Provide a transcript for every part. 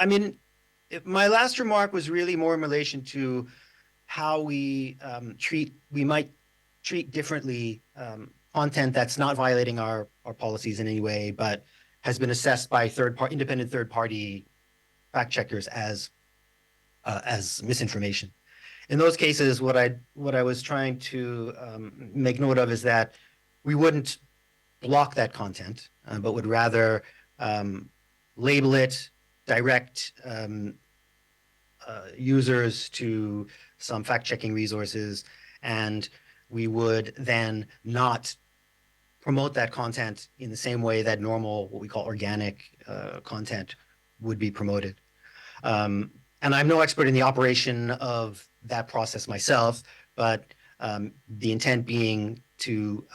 I mean, my last remark was really more in relation to how we might treat differently content that's not violating our policies in any way, but has been assessed by independent third party fact checkers as misinformation. In those cases, what I was trying to make note of is that we wouldn't block that content, but would rather label it, direct users to some fact-checking resources, and we would then not promote that content in the same way that normal, what we call organic content would be promoted. And I'm no expert in the operation of that process myself, but the intent being to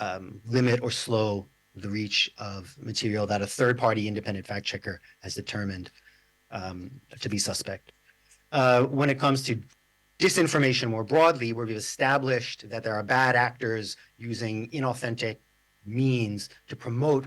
limit or slow the reach of material that a third-party independent fact checker has determined to be suspect. When it comes to disinformation more broadly, where we've established that there are bad actors using inauthentic means to promote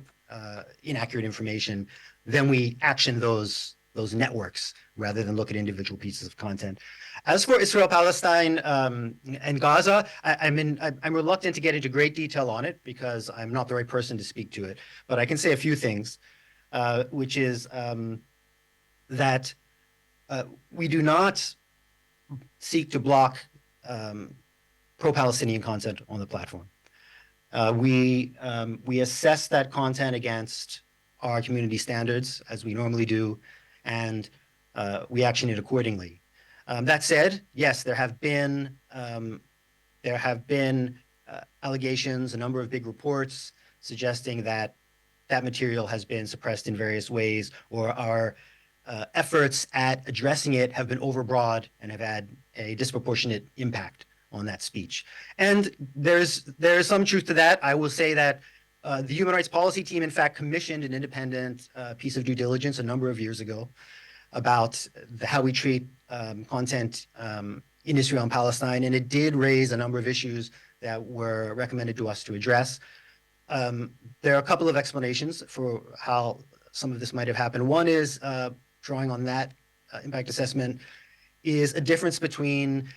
inaccurate information, then we action those networks rather than look at individual pieces of content. As for Israel, Palestine, and Gaza, I'm reluctant to get into great detail on it because I'm not the right person to speak to it. But I can say a few things, which is that we do not seek to block pro-Palestinian content on the platform. We assess that content against our community standards, as we normally do, and we action it accordingly. That said, yes, there have been allegations, a number of big reports suggesting that that material has been suppressed in various ways, or our efforts at addressing it have been overbroad and have had a disproportionate impact on that speech. And there's some truth to that. I will say that the Human Rights Policy Team, in fact, commissioned an independent piece of due diligence a number of years ago about how we treat content in Israel and Palestine, and it did raise a number of issues that were recommended to us to address. There are a couple of explanations for how some of this might have happened. One is, drawing on that impact assessment, is a difference between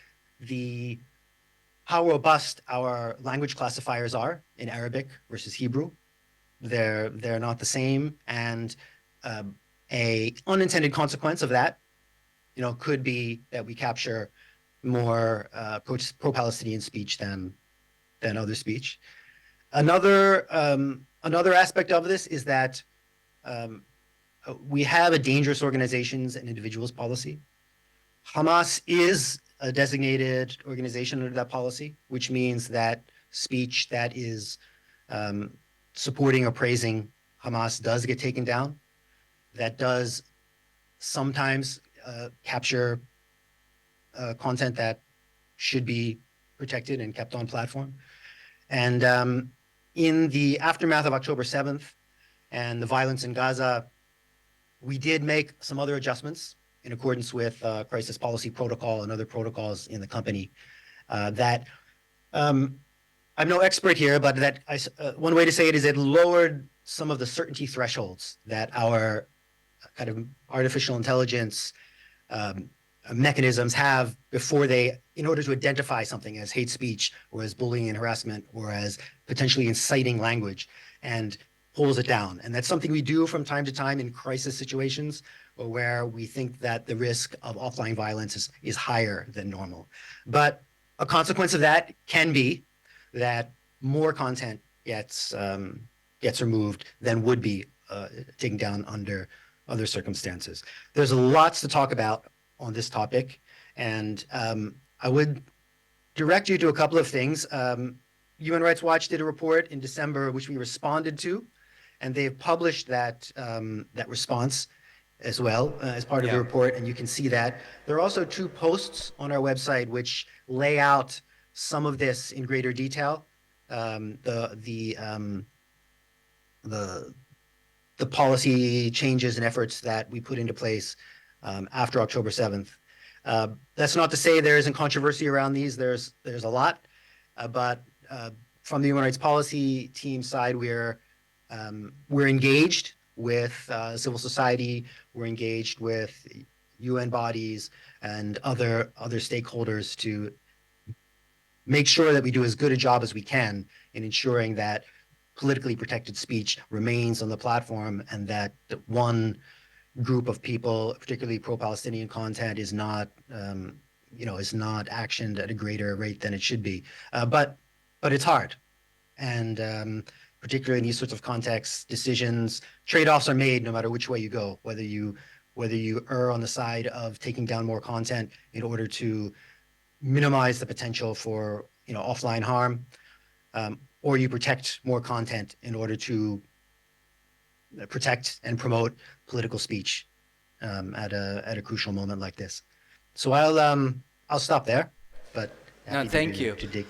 how robust our language classifiers are in Arabic versus Hebrew. They're not the same, and a unintended consequence of that, could be that we capture more pro-Palestinian speech than other speech. Another aspect of this is that we have a dangerous organizations and individuals policy. Hamas is a designated organization under that policy, which means that speech that is supporting or praising Hamas does get taken down. That does sometimes capture content that should be protected and kept on platform. And in the aftermath of October 7th and the violence in Gaza, we did make some other adjustments in accordance with crisis policy protocol and other protocols in the company that I'm no expert here, but that one way to say it is it lowered some of the certainty thresholds that our kind of artificial intelligence mechanisms have before in order to identify something as hate speech or as bullying and harassment or as potentially inciting language, and pulls it down. And that's something we do from time to time in crisis situations or where we think that the risk of offline violence is higher than normal. But a consequence of that can be that more content gets removed than would be taken down under other circumstances. There's lots to talk about on this topic, and I would direct you to a couple of things. Human Rights Watch did a report in December, which we responded to, and they've published that response as well as part of the report, and you can see that. There are also 2 posts on our website which lay out some of this in greater detail. The policy changes and efforts that we put into place after October 7th. That's not to say there isn't controversy around these. There's a lot, but from the Human Rights Policy Team side, we're engaged with civil society. We're engaged with UN bodies and other stakeholders to make sure that we do as good a job as we can in ensuring that politically protected speech remains on the platform, and that one group of people, particularly pro-Palestinian content, is not actioned at a greater rate than it should be. But it's hard, and particularly in these sorts of contexts, decisions, trade-offs are made no matter which way you go. Whether you err on the side of taking down more content in order to minimize the potential for offline harm, or you protect more content in order to protect and promote political speech at a crucial moment like this. So I'll stop there, but No, happy thank you. to dig